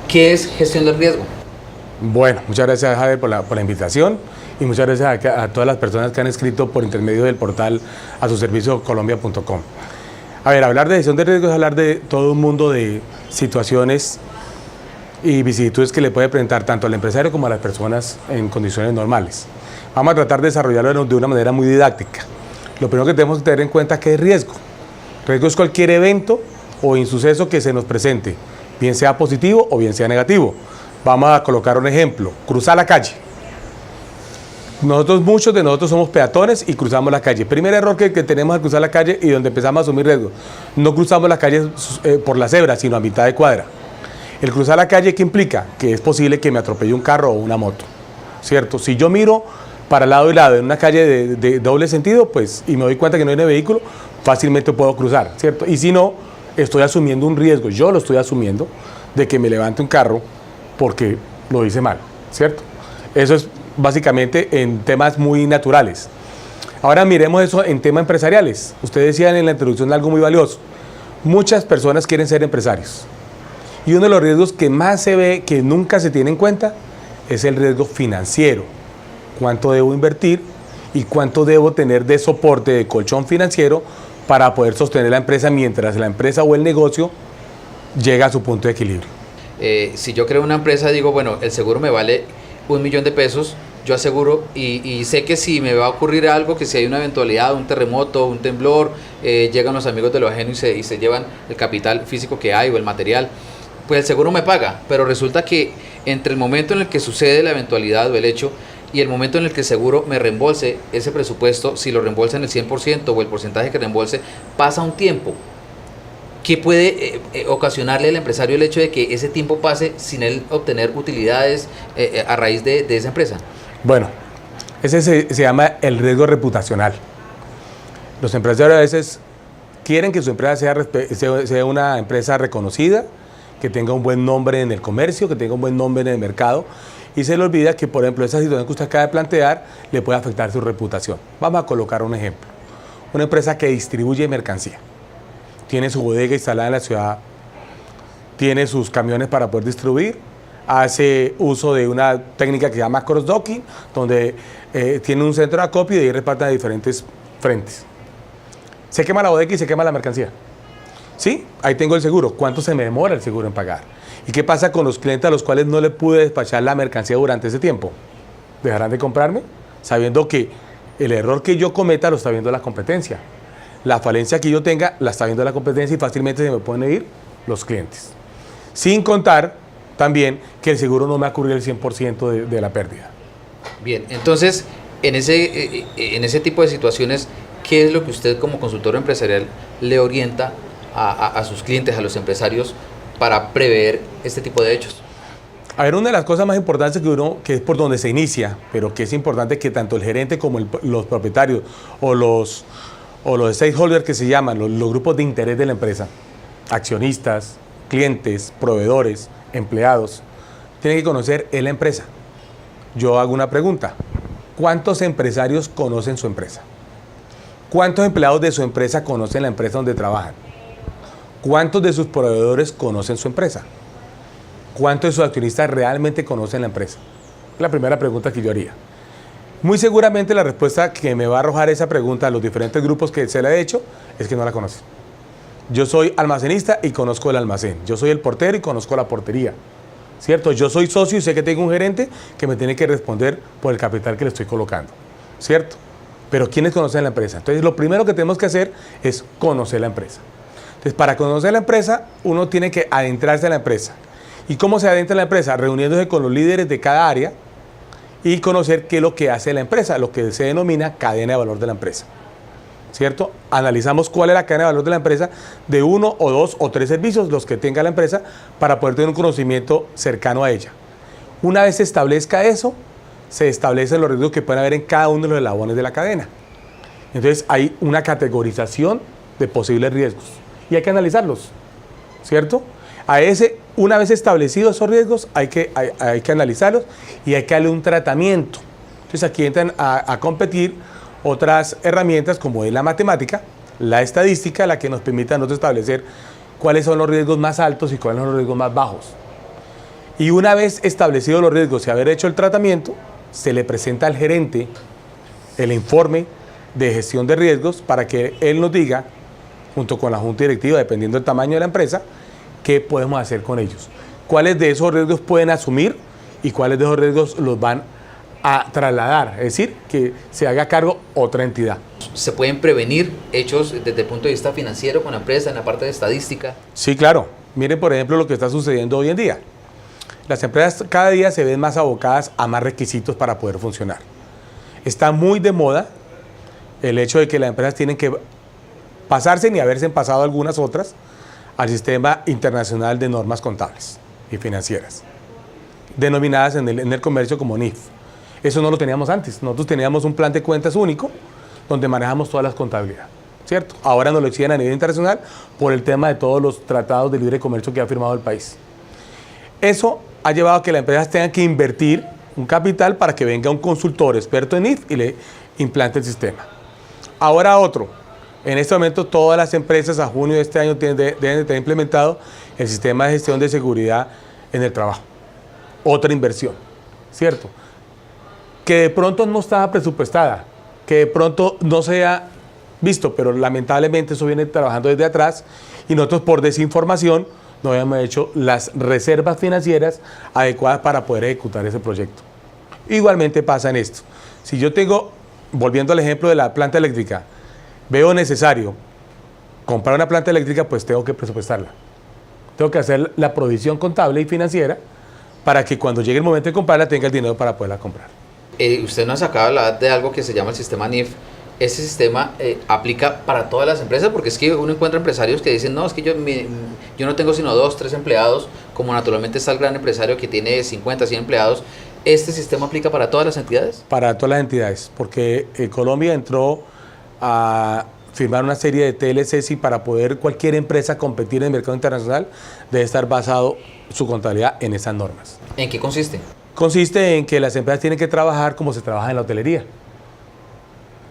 ¿Qué es gestión del riesgo? Bueno, muchas gracias, Javier, por la invitación y muchas gracias a todas las personas que han escrito por intermedio del portal a su servicio colombia.com. A ver, hablar de gestión de riesgo es hablar de todo un mundo de situaciones y vicisitudes que le puede presentar tanto al empresario como a las personas en condiciones normales. Vamos a tratar de desarrollarlo de una manera muy didáctica. Lo primero que tenemos que tener en cuenta es que es riesgo. Riesgo es cualquier evento o insuceso que se nos presente, bien sea positivo o bien sea negativo. Vamos a colocar un ejemplo, cruzar la calle. Muchos de nosotros somos peatones y cruzamos la calle. Primer error que tenemos al cruzar la calle y donde empezamos a asumir riesgo. No cruzamos la calle por la cebra, sino a mitad de cuadra. El cruzar la calle, ¿qué implica? Que es posible que me atropelle un carro o una moto, ¿cierto? Si yo miro para lado y lado en una calle de doble sentido, pues, y me doy cuenta que no hay vehículo, fácilmente puedo cruzar, ¿cierto? Y si no, estoy asumiendo un riesgo, yo lo estoy asumiendo, de que me levante un carro porque lo hice mal, ¿cierto? Eso es básicamente en temas muy naturales. Ahora miremos eso en temas empresariales. Ustedes decían en la introducción algo muy valioso. Muchas personas quieren ser empresarios. Y uno de los riesgos que más se ve, que nunca se tiene en cuenta, es el riesgo financiero. ¿Cuánto debo invertir y cuánto debo tener de soporte, de colchón financiero para poder sostener la empresa mientras la empresa o el negocio llega a su punto de equilibrio? Si yo creo una empresa, digo, bueno, el seguro me vale $1.000.000, yo aseguro y sé que si me va a ocurrir algo, que si hay una eventualidad, un terremoto, un temblor, llegan los amigos de lo ajeno y se llevan el capital físico que hay o el material, pues el seguro me paga, pero resulta que entre el momento en el que sucede la eventualidad o el hecho y el momento en el que el seguro me reembolse ese presupuesto, si lo reembolsa en el 100% o el porcentaje que reembolse, pasa un tiempo. ¿Qué puede ocasionarle al empresario el hecho de que ese tiempo pase sin él obtener utilidades a raíz de esa empresa? Bueno, ese se llama el riesgo reputacional. Los empresarios a veces quieren que su empresa sea una empresa reconocida, que tenga un buen nombre en el comercio, que tenga un buen nombre en el mercado, y se le olvida que, por ejemplo, esa situación que usted acaba de plantear le puede afectar su reputación. Vamos a colocar un ejemplo. Una empresa que distribuye mercancía, tiene su bodega instalada en la ciudad, tiene sus camiones para poder distribuir, hace uso de una técnica que se llama cross-docking, donde tiene un centro de acopio y de ahí reparten a diferentes frentes. Se quema la bodega y se quema la mercancía. Sí, ahí tengo el seguro. ¿Cuánto se me demora el seguro en pagar? ¿Y qué pasa con los clientes a los cuales no le pude despachar la mercancía durante ese tiempo? ¿Dejarán de comprarme? Sabiendo que el error que yo cometa lo está viendo la competencia. La falencia que yo tenga la está viendo la competencia y fácilmente se me pueden ir los clientes. Sin contar también que el seguro no me va a cubrir el 100% de la pérdida. Bien, entonces, en ese tipo de situaciones, ¿qué es lo que usted como consultor empresarial le orienta a sus clientes, a los empresarios, para prever este tipo de hechos? A ver, una de las cosas más importantes que es por donde se inicia, pero que es importante que tanto el gerente como los propietarios o los stakeholders que se llaman, los grupos de interés de la empresa, accionistas, clientes, proveedores, empleados, tienen que conocer la empresa. Yo hago una pregunta: ¿cuántos empresarios conocen su empresa? ¿Cuántos empleados de su empresa conocen la empresa donde trabajan? ¿Cuántos de sus proveedores conocen su empresa? ¿Cuántos de sus accionistas realmente conocen la empresa? Es la primera pregunta que yo haría. Muy seguramente la respuesta que me va a arrojar esa pregunta a los diferentes grupos que se le he hecho es que no la conocen. Yo soy almacenista y conozco el almacén. Yo soy el portero y conozco la portería, ¿cierto? Yo soy socio y sé que tengo un gerente que me tiene que responder por el capital que le estoy colocando, ¿cierto? Pero ¿quiénes conocen la empresa? Entonces, lo primero que tenemos que hacer es conocer la empresa. Entonces, para conocer la empresa, uno tiene que adentrarse en la empresa. ¿Y cómo se adentra en la empresa? Reuniéndose con los líderes de cada área y conocer qué es lo que hace la empresa, lo que se denomina cadena de valor de la empresa, ¿cierto? Analizamos cuál es la cadena de valor de la empresa, de 1 o 2 o 3 servicios, los que tenga la empresa, para poder tener un conocimiento cercano a ella. Una vez se establezca eso, se establecen los riesgos que pueden haber en cada uno de los eslabones de la cadena. Entonces hay una categorización de posibles riesgos y hay que analizarlos, ¿cierto? Una vez establecidos esos riesgos, hay que analizarlos y hay que darle un tratamiento. Entonces aquí entran a competir otras herramientas como es la matemática, la estadística, la que nos permite a nosotros establecer cuáles son los riesgos más altos y cuáles son los riesgos más bajos. Y una vez establecidos los riesgos y haber hecho el tratamiento, se le presenta al gerente el informe de gestión de riesgos para que él nos diga, junto con la junta directiva, dependiendo del tamaño de la empresa, qué podemos hacer con ellos. Cuáles de esos riesgos pueden asumir y cuáles de esos riesgos los van a trasladar, es decir, que se haga cargo otra entidad. ¿Se pueden prevenir hechos desde el punto de vista financiero con la empresa, en la parte de estadística? Sí, claro. Miren, por ejemplo, lo que está sucediendo hoy en día. Las empresas cada día se ven más abocadas a más requisitos para poder funcionar. Está muy de moda el hecho de que las empresas tienen que pasarse, ni haberse pasado algunas otras, al sistema internacional de normas contables y financieras, denominadas en el comercio como NIF. Eso no lo teníamos antes. Nosotros teníamos un plan de cuentas único donde manejamos todas las contabilidades, ¿cierto? Ahora nos lo exigen a nivel internacional por el tema de todos los tratados de libre comercio que ha firmado el país. Eso ha llevado a que las empresas tengan que invertir un capital para que venga un consultor experto en NIF y le implante el sistema. Ahora otro. En este momento todas las empresas a junio de este año deben de tener implementado el sistema de gestión de seguridad en el trabajo. Otra inversión, ¿cierto? Que de pronto no estaba presupuestada, que de pronto no se ha visto, pero lamentablemente eso viene trabajando desde atrás y nosotros por desinformación no habíamos hecho las reservas financieras adecuadas para poder ejecutar ese proyecto. Igualmente pasa en esto. Si yo tengo, volviendo al ejemplo de la planta eléctrica, veo necesario comprar una planta eléctrica, pues tengo que presupuestarla. Tengo que hacer la provisión contable y financiera para que cuando llegue el momento de comprarla tenga el dinero para poderla comprar. Usted nos acaba de hablar de algo que se llama el sistema NIF. ¿Ese sistema aplica para todas las empresas? Porque es que uno encuentra empresarios que dicen, no, es que yo no tengo sino 2, 3 empleados, como naturalmente está el gran empresario que tiene 50, 100 empleados. ¿Este sistema aplica para todas las entidades? Para todas las entidades, porque Colombia entró a firmar una serie de TLCs y para poder cualquier empresa competir en el mercado internacional debe estar basado su contabilidad en esas normas. ¿En qué consiste? Consiste en que las empresas tienen que trabajar como se trabaja en la hotelería.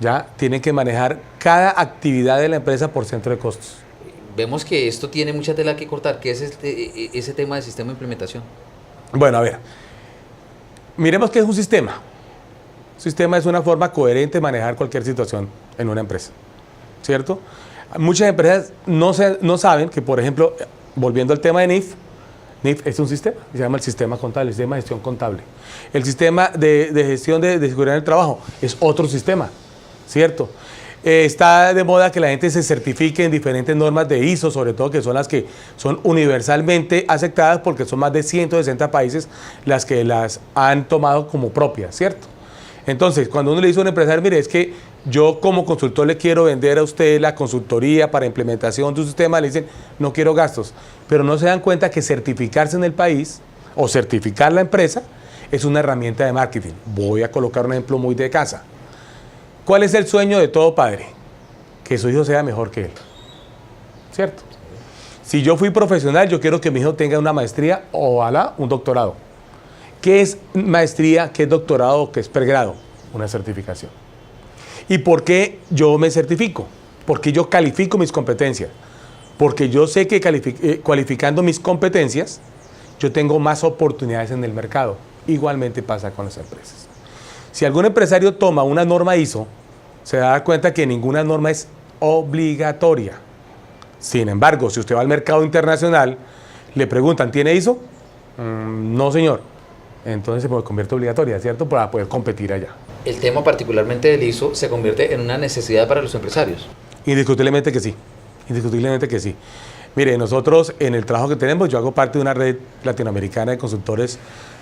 Ya tienen que manejar cada actividad de la empresa por centro de costos. Vemos que esto tiene mucha tela que cortar. ¿Qué es ese tema del sistema de implementación? Bueno, a ver, miremos qué es un sistema. Un sistema es una forma coherente de manejar cualquier situación en una empresa, ¿cierto? Muchas empresas no saben que, por ejemplo, volviendo al tema de NIF, NIF es un sistema, se llama el sistema contable, el sistema de gestión contable. El sistema de gestión de seguridad en el trabajo es otro sistema, ¿cierto? Está de moda que la gente se certifique en diferentes normas de ISO, sobre todo que son las que son universalmente aceptadas porque son más de 160 países las que las han tomado como propias, ¿cierto? Entonces, cuando uno le dice a un empresario, mire, es que yo como consultor le quiero vender a usted la consultoría para implementación de un sistema, le dicen, no quiero gastos, pero no se dan cuenta que certificarse en el país o certificar la empresa es una herramienta de marketing. Voy a colocar un ejemplo muy de casa. ¿Cuál es el sueño de todo padre? Que su hijo sea mejor que él, ¿cierto? Si yo fui profesional, yo quiero que mi hijo tenga una maestría o ojalá un doctorado. ¿Qué es maestría? ¿Qué es doctorado? ¿Qué es pregrado? Una certificación. ¿Y por qué yo me certifico? Porque yo califico mis competencias. Porque yo sé que cualificando mis competencias, yo tengo más oportunidades en el mercado. Igualmente pasa con las empresas. Si algún empresario toma una norma ISO, se da cuenta que ninguna norma es obligatoria. Sin embargo, si usted va al mercado internacional, le preguntan, ¿tiene ISO? No, señor. Entonces se convierte obligatoria, ¿cierto? Para poder competir allá. ¿El tema particularmente del ISO se convierte en una necesidad para los empresarios? Indiscutiblemente que sí. Indiscutiblemente que sí. Mire, nosotros en el trabajo que tenemos, yo hago parte de una red latinoamericana de consultores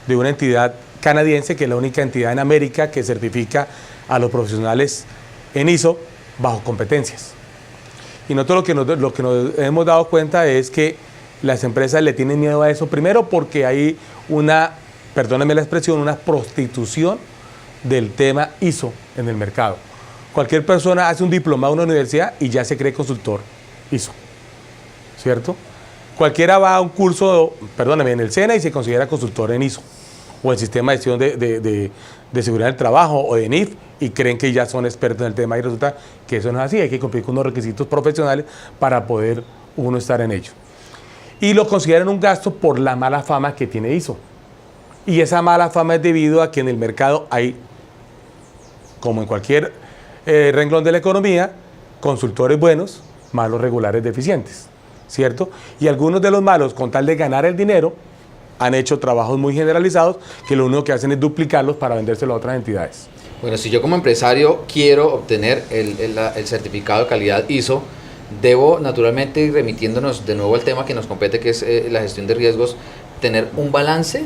de una entidad canadiense, que es la única entidad en América que certifica a los profesionales en ISO bajo competencias. Y nosotros lo que nos hemos dado cuenta es que las empresas le tienen miedo a eso, primero porque hay una, perdónenme la expresión, una prostitución del tema ISO en el mercado. Cualquier persona hace un diplomado en una universidad y ya se cree consultor ISO, ¿cierto? Cualquiera va a un curso, perdóname, en el SENA y se considera consultor en ISO, o el sistema de gestión de seguridad del trabajo, o de NIF, y creen que ya son expertos en el tema, y resulta que eso no es así, hay que cumplir con unos requisitos profesionales para poder uno estar en ello. Y lo consideran un gasto por la mala fama que tiene ISO. Y esa mala fama es debido a que en el mercado hay, como en cualquier renglón de la economía, consultores buenos, malos, regulares, deficientes, ¿cierto? Y algunos de los malos, con tal de ganar el dinero, han hecho trabajos muy generalizados que lo único que hacen es duplicarlos para vendérselo a otras entidades. Bueno, si yo como empresario quiero obtener el certificado de calidad ISO, debo naturalmente, y remitiéndonos de nuevo al tema que nos compete, que es la gestión de riesgos, tener un balance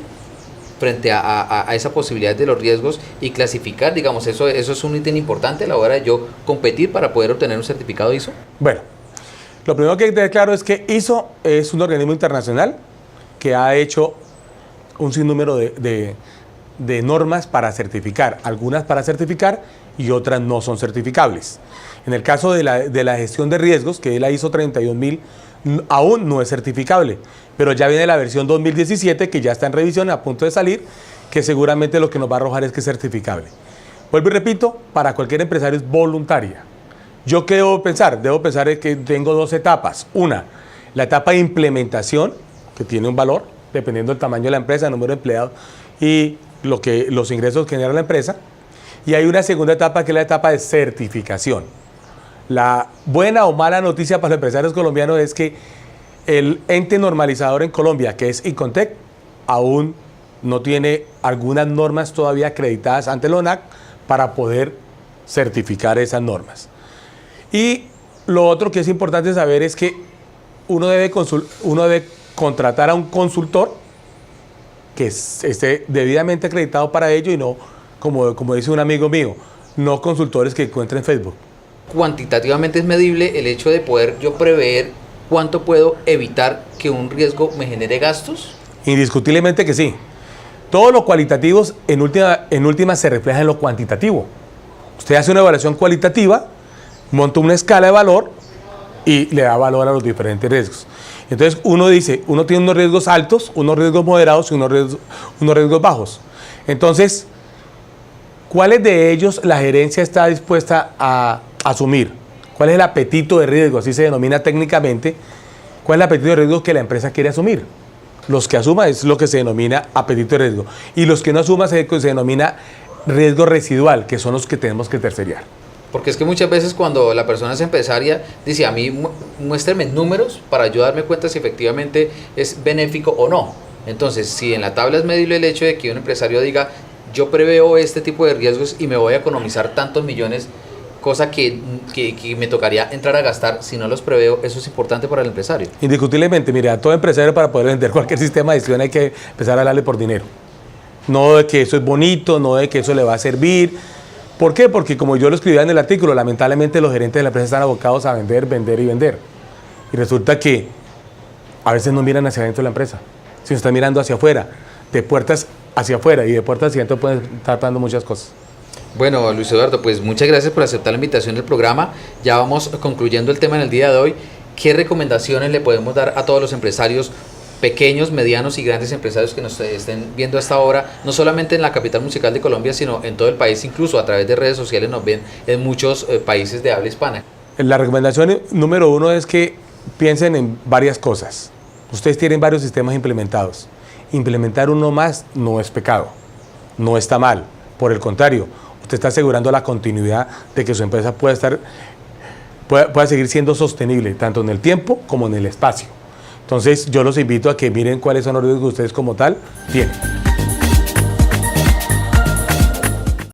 frente a esa posibilidad de los riesgos y clasificar, digamos, eso es un ítem importante a la hora de yo competir para poder obtener un certificado ISO. Bueno, lo primero que hay que tener claro es que ISO es un organismo internacional que ha hecho un sinnúmero de normas para certificar, algunas para certificar y otras no son certificables. En el caso de la gestión de riesgos, que es la ISO 31000, aún no es certificable, pero ya viene la versión 2017 que ya está en revisión, a punto de salir, que seguramente lo que nos va a arrojar es que es certificable. Vuelvo y repito, para cualquier empresario es voluntaria. ¿Yo qué debo pensar? Debo pensar que tengo dos etapas. Una, la etapa de implementación, que tiene un valor, dependiendo del tamaño de la empresa, el número de empleados y los ingresos que genera la empresa. Y hay una segunda etapa que es la etapa de certificación. La buena o mala noticia para los empresarios colombianos es que el ente normalizador en Colombia, que es ICONTEC, aún no tiene algunas normas todavía acreditadas ante el ONAC para poder certificar esas normas. Y lo otro que es importante saber es que uno debe contratar a un consultor que esté debidamente acreditado para ello y no, como dice un amigo mío, no consultores que encuentren en Facebook. Cuantitativamente es medible el hecho de poder yo prever cuánto puedo evitar que un riesgo me genere gastos. Indiscutiblemente que sí. Todo lo cualitativo en última se refleja en lo cuantitativo. Usted hace una evaluación cualitativa, monta una escala de valor y le da valor a los diferentes riesgos. Entonces uno dice, uno tiene unos riesgos altos, unos riesgos moderados y unos riesgos bajos. Entonces, ¿cuáles de ellos la gerencia está dispuesta a asumir? ¿Cuál es el apetito de riesgo? Así se denomina técnicamente. ¿Cuál es el apetito de riesgo que la empresa quiere asumir? Los que asuma es lo que se denomina apetito de riesgo. Y los que no asuma se denomina riesgo residual, que son los que tenemos que terceriar. Porque es que muchas veces cuando la persona es empresaria, dice a mí muéstrame números para yo darme cuenta si efectivamente es benéfico o no. Entonces, si en la tabla es medible el hecho de que un empresario diga yo preveo este tipo de riesgos y me voy a economizar tantos millones, cosa que me tocaría entrar a gastar si no los preveo, eso es importante para el empresario. Indiscutiblemente, mire, a todo empresario para poder vender cualquier sistema de gestión hay que empezar a darle por dinero. No de que eso es bonito, no de que eso le va a servir. ¿Por qué? Porque como yo lo escribía en el artículo, lamentablemente los gerentes de la empresa están abocados a vender, vender y vender. Y resulta que a veces no miran hacia adentro de la empresa, sino están mirando hacia afuera, de puertas hacia afuera y de puertas hacia adentro pueden estar pasando muchas cosas. Bueno, Luis Eduardo, pues muchas gracias por aceptar la invitación del programa. Ya vamos concluyendo el tema en el día de hoy. ¿Qué recomendaciones le podemos dar a todos los empresarios, pequeños, medianos y grandes empresarios que nos estén viendo hasta ahora, no solamente en la capital musical de Colombia, sino en todo el país, incluso a través de redes sociales nos ven en muchos países de habla hispana? La recomendación número uno es que piensen en varias cosas. Ustedes tienen varios sistemas implementados. Implementar uno más no es pecado, no está mal. Por el contrario, usted está asegurando la continuidad de que su empresa pueda seguir siendo sostenible, tanto en el tiempo como en el espacio. Entonces, yo los invito a que miren cuáles son los riesgos que ustedes como tal tienen.